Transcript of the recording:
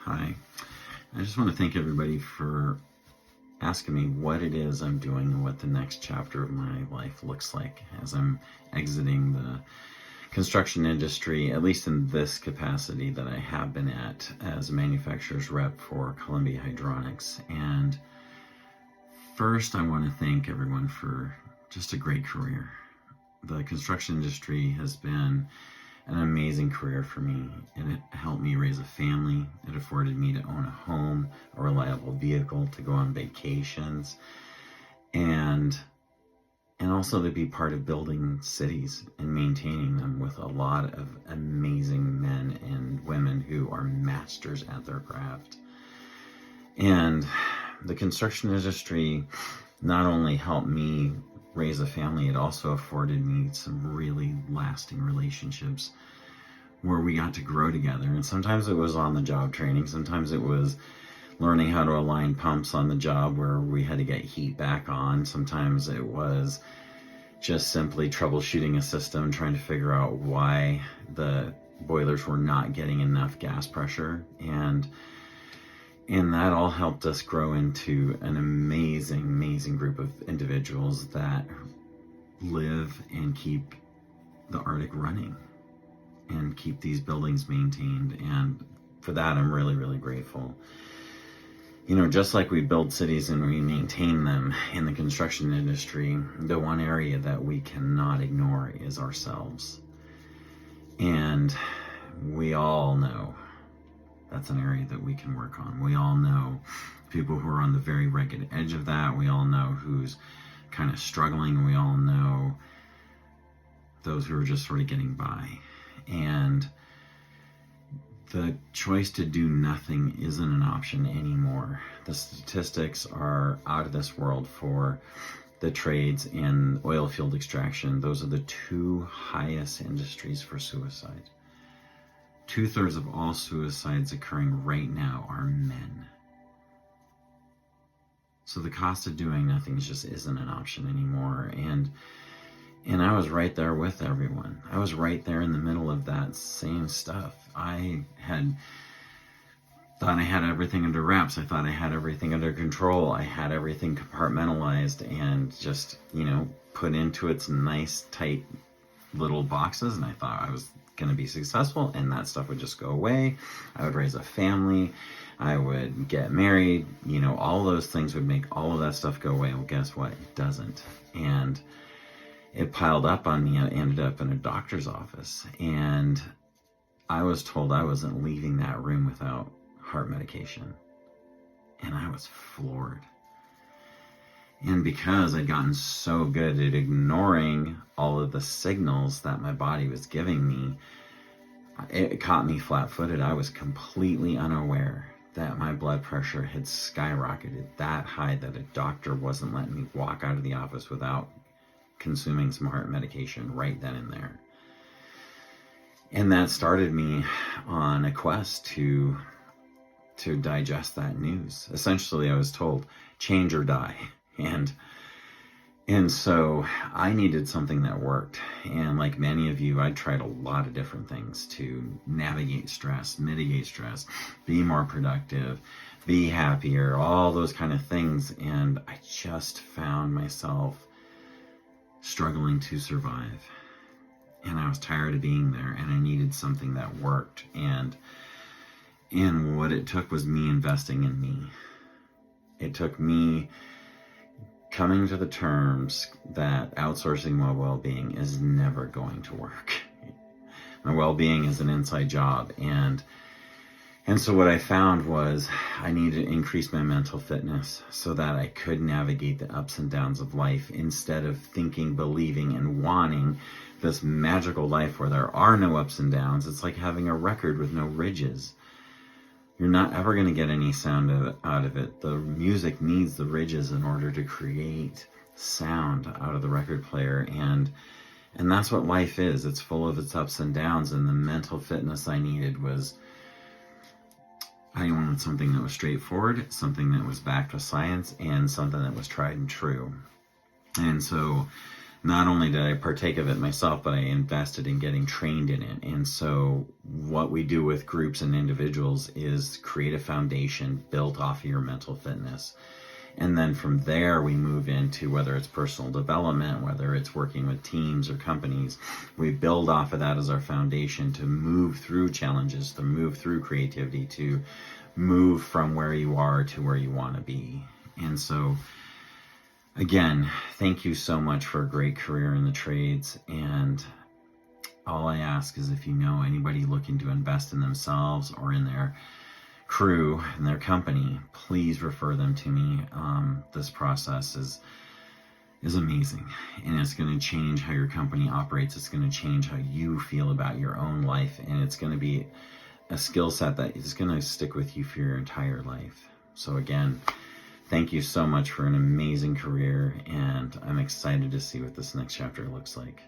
Hi. I just want to thank everybody for asking me what it is I'm doing and what the next chapter of my life looks like as I'm exiting the construction industry, at least in this capacity that I have been at as a manufacturer's rep for Columbia Hydronics. And first, I want to thank everyone for just a great career. The construction industry has been an amazing career for me. It helped me raise a family. It afforded me to own a home, a reliable vehicle, to go on vacations, and also to be part of building cities and maintaining them with a lot of amazing men and women who are masters at their craft. And the construction industry not only helped me raise a family, it also afforded me some really lasting relationships where we got to grow together. And sometimes it was on the job training, sometimes it was learning how to align pumps on the job where we had to get heat back on, sometimes it was just simply troubleshooting a system, trying to figure out why the boilers were not getting enough gas pressure. And that all helped us grow into an amazing group of individuals that live and keep the Arctic running and keep these buildings maintained. And for that, I'm really grateful. You know, just like we build cities and we maintain them in the construction industry, the one area that we cannot ignore is ourselves. And we all know that's an area that we can work on. We all know people who are on the very ragged edge of that. We all know who's kind of struggling. We all know those who are just sort of getting by. And the choice to do nothing isn't an option anymore. The statistics are out of this world for the trades and oil field extraction. Those are the two highest industries for suicide. 2/3 of all suicides occurring right now are men. So the cost of doing nothing just isn't an option anymore. And I was right there with everyone. I was right there in the middle of that same stuff. I had thought I had everything under wraps. I thought I had everything under control. I had everything compartmentalized and just, put into its nice, tight little boxes. And I thought I was going to be successful and that stuff would just go away. I would raise a family. I would get married. All those things would make all of that stuff go away. Well, guess what? It doesn't. And it piled up on me. I ended up in a doctor's office and I was told I wasn't leaving that room without heart medication. And I was floored. And because I'd gotten so good at ignoring all of the signals that my body was giving me, it caught me flat-footed. I was completely unaware that my blood pressure had skyrocketed that high that a doctor wasn't letting me walk out of the office without consuming some heart medication right then and there. And that started me on a quest to digest that news. Essentially, I was told, change or die. And so I needed something that worked. And like many of you, I tried a lot of different things to navigate stress, mitigate stress, be more productive, be happier, all those kind of things. And I just found myself struggling to survive. And I was tired of being there and I needed something that worked. And what it took was me investing in me. It took me coming to the terms that outsourcing my well-being is never going to work. My well-being is an inside job. And so what I found was I needed to increase my mental fitness so that I could navigate the ups and downs of life instead of thinking, believing, and wanting this magical life where there are no ups and downs. It's like having a record with no ridges. You're not ever going to get any sound out of it. The music needs the ridges in order to create sound out of the record player. And that's what life is. It's full of its ups and downs. And the mental fitness I needed was, I wanted something that was straightforward, something that was backed with science, and something that was tried and true. And so not only did I partake of it myself, but I invested in getting trained in it. And so what we do with groups and individuals is create a foundation built off of your mental fitness. And then from there, we move into whether it's personal development, whether it's working with teams or companies. We build off of that as our foundation to move through challenges, to move through creativity, to move from where you are to where you want to be. And so, again, thank you so much for a great career in the trades. And all I ask is, if you know anybody looking to invest in themselves or in their crew and their company, please refer them to me. This process is amazing, and it's going to change how your company operates. It's going to change how you feel about your own life, and it's going to be a skill set that is going to stick with you for your entire life. So again, thank you so much for an amazing career, and I'm excited to see what this next chapter looks like.